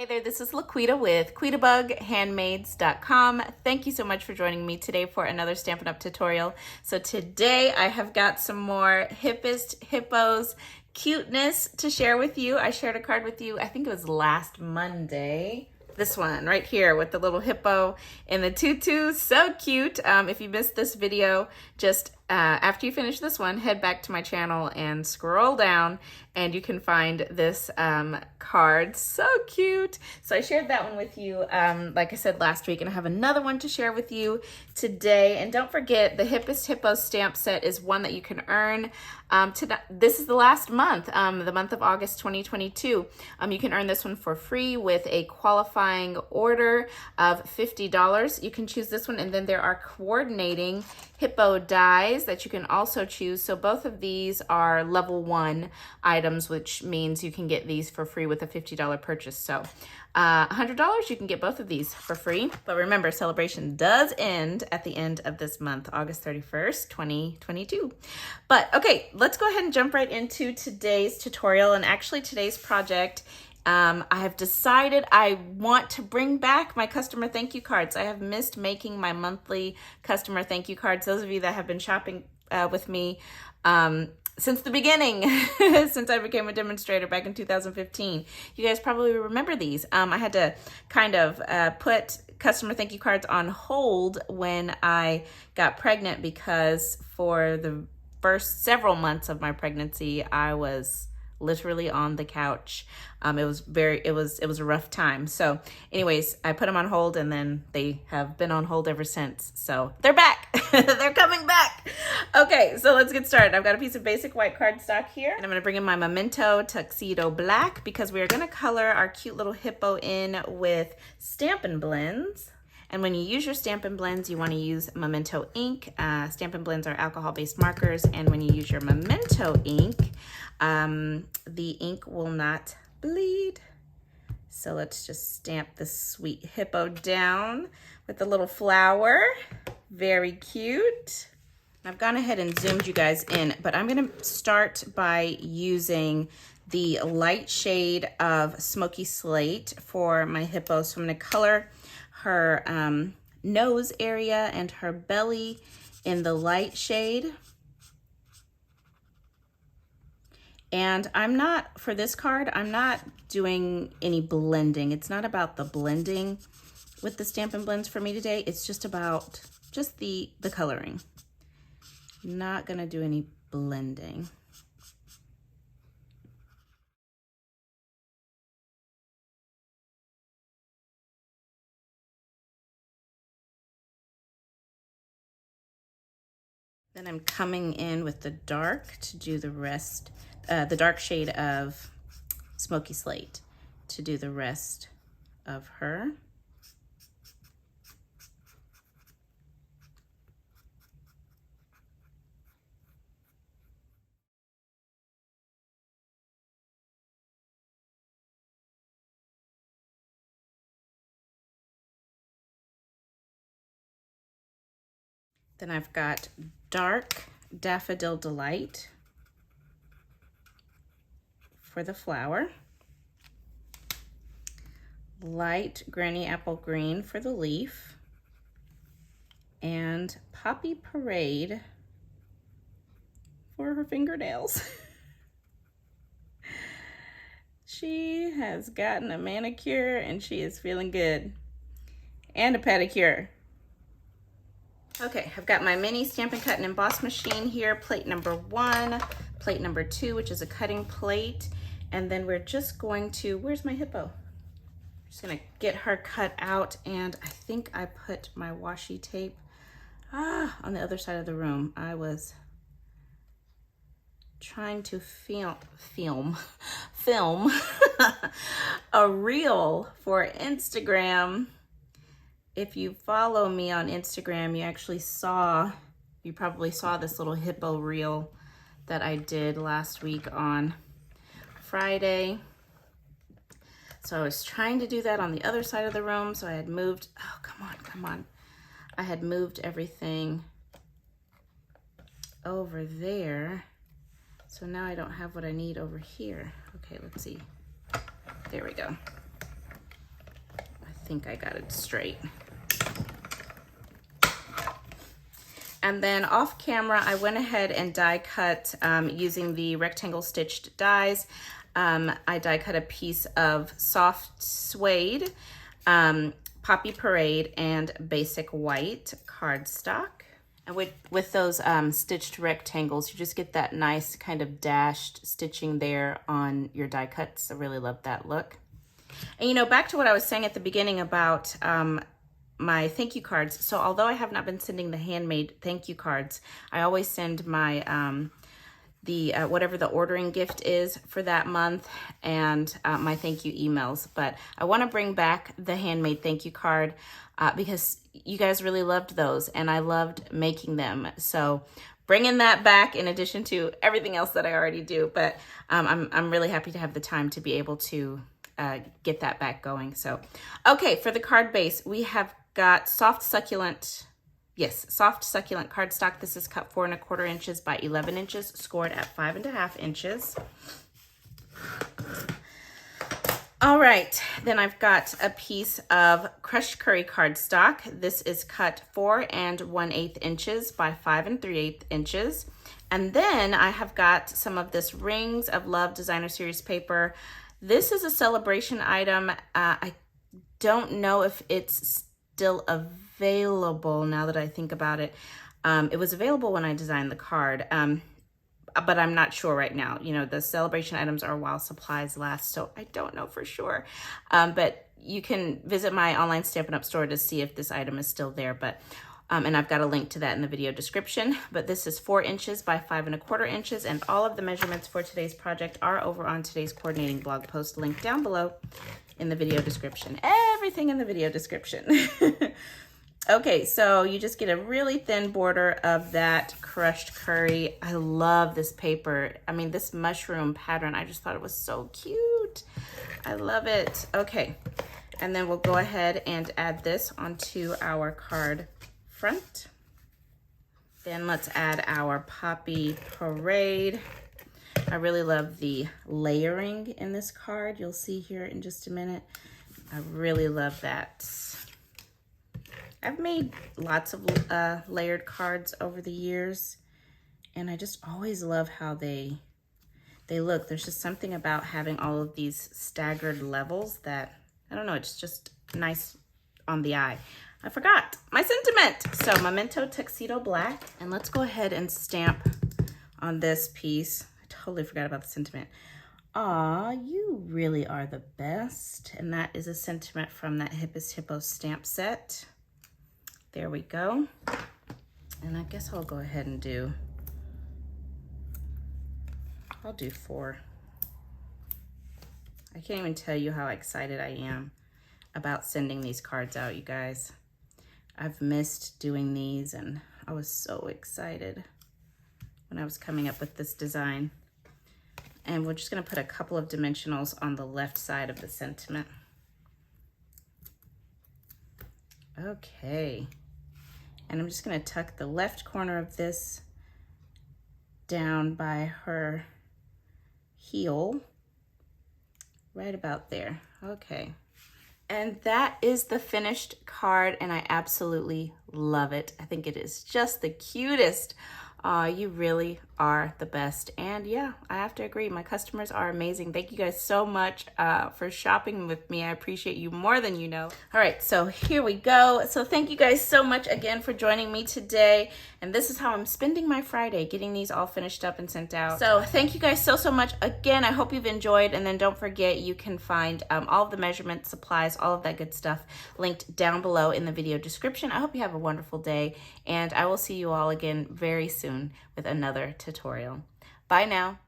Hey there, this is LaQuita with QuitaBugHandmaids.com. Thank you so much for joining me today for another Stampin' Up! Tutorial. So today I have got some more Hippest Hippos cuteness to share with you. I shared a card with you, I think it was last Monday. This one right here with the little hippo in the tutu, so cute. If you missed this video, just after you finish this one, head back to my channel and scroll down and you can find this card, so cute. So I shared that one with you, like I said last week, and I have another one to share with you today. And don't forget, the Hippest Hippo stamp set is one that you can earn. This is the last month, the month of August 2022. You can earn this one for free with a qualifying order of $50. You can choose this one, and then there are coordinating hippo dies that you can also choose. So both of these are level 1 items, which means you can get these for free with a $50 purchase. So $100, you can get both of these for free. But remember, celebration does end at the end of this month, August 31st, 2022. But okay, let's go ahead and jump right into today's tutorial. And actually today's project, I have decided I want to bring back my customer thank you cards. I have missed making my monthly customer thank you cards. Those of you that have been shopping with me since the beginning, since I became a demonstrator back in 2015, you guys probably remember these. I had to kind of put customer thank you cards on hold when I got pregnant because for the first several months of my pregnancy, I was literally on the couch. It was a rough time. So anyways, I put them on hold and then they have been on hold ever since. So they're back. They're coming back. Okay, so let's get started. I've got a piece of basic white cardstock here, and I'm gonna bring in my Memento Tuxedo Black because we are gonna color our cute little hippo in with Stampin' Blends. And when you use your Stampin' Blends, you want to use Memento ink. Stampin' Blends are alcohol-based markers, and when you use your Memento ink, the ink will not bleed. So let's just stamp this sweet hippo down with the little flower. Very cute. I've gone ahead and zoomed you guys in, but I'm going to start by using the light shade of Smoky Slate for my hippo. So I'm going to color her nose area and her belly in the light shade. And for this card, I'm not doing any blending. It's not about the blending with the Stampin' Blends for me today. It's just about the coloring. Not gonna do any blending. Then I'm coming in with the dark to do the rest, the dark shade of Smoky Slate to do the rest of her. Then I've got dark Daffodil Delight for the flower, light Granny Apple Green for the leaf, and Poppy Parade for her fingernails. She has gotten a manicure and she is feeling good, and a pedicure. Okay, I've got my mini Stampin' Cut and Emboss machine here, plate number 1, plate number 2, which is a cutting plate, and then we're just going to, where's my hippo? I'm just gonna get her cut out, and I think I put my washi tape on the other side of the room. I was trying to film a reel for Instagram. If you follow me on Instagram, you probably saw this little hippo reel that I did last week on Friday. So I was trying to do that on the other side of the room. So I had moved, oh, come on. I had moved everything over there. So now I don't have what I need over here. Okay, let's see. There we go. think I got it straight. And then off camera, I went ahead and die cut using the rectangle stitched dies. I die cut a piece of soft suede, Poppy Parade, and basic white cardstock. And with those stitched rectangles, you just get that nice kind of dashed stitching there on your die cuts. I really love that look. And you know, back to what I was saying at the beginning about my thank you cards. So although I have not been sending the handmade thank you cards, I always send my whatever the ordering gift is for that month and my thank you emails. But I want to bring back the handmade thank you card because you guys really loved those and I loved making them. So bringing that back in addition to everything else that I already do. But I'm really happy to have the time to be able to get that back going. So, okay, for the card base, we have got soft succulent cardstock. This is cut 4 1/4 inches by 11 inches, scored at 5 1/2 inches. All right, then I've got a piece of crushed curry cardstock. This is cut 4 1/8 inches by 5 3/8 inches. And then I have got some of this Rings of Love Designer Series paper. This is a celebration item. I don't know if it's still available now that I think about it. It was available when I designed the card, but I'm not sure right now. You know, the celebration items are while supplies last, so I don't know for sure. But you can visit my online Stampin' Up! Store to see if this item is still there. But and I've got a link to that in the video description. But this is 4 inches by 5 1/4 inches, and all of the measurements for today's project are over on today's coordinating blog post, link down below in the video description. Everything in the video description. Okay, so you just get a really thin border of that crushed curry. I love this paper. I mean, this mushroom pattern, I just thought it was so cute. I love it. Okay, and then we'll go ahead and add this onto our card front. Then let's add our Poppy Parade. I really love the layering in this card. You'll see here in just a minute. I really love that. I've made lots of layered cards over the years, and I just always love how they look. There's just something about having all of these staggered levels that, I don't know, it's just nice on the eye. I forgot my sentiment. So Memento Tuxedo Black, and let's go ahead and stamp on this piece. I totally forgot about the sentiment. Aw, you really are the best. And that is a sentiment from that Hippest Hippo stamp set. There we go. And I guess I'll go ahead and I'll do 4. I can't even tell you how excited I am about sending these cards out, you guys. I've missed doing these, and I was so excited when I was coming up with this design. And we're just gonna put a couple of dimensionals on the left side of the sentiment. Okay. And I'm just gonna tuck the left corner of this down by her heel, right about there. Okay. And that is the finished card, and I absolutely love it. I think it is just the cutest. You really are the best. And yeah, I have to agree. My customers are amazing. Thank you guys so much for shopping with me. I appreciate you more than you know. All right, so here we go. So thank you guys so much again for joining me today. And this is how I'm spending my Friday, getting these all finished up and sent out. So thank you guys so much. Again, I hope you've enjoyed. And then don't forget, you can find all of the measurements, supplies, all of that good stuff linked down below in the video description. I hope you have a wonderful day, and I will see you all again very soon with another tutorial. Bye now.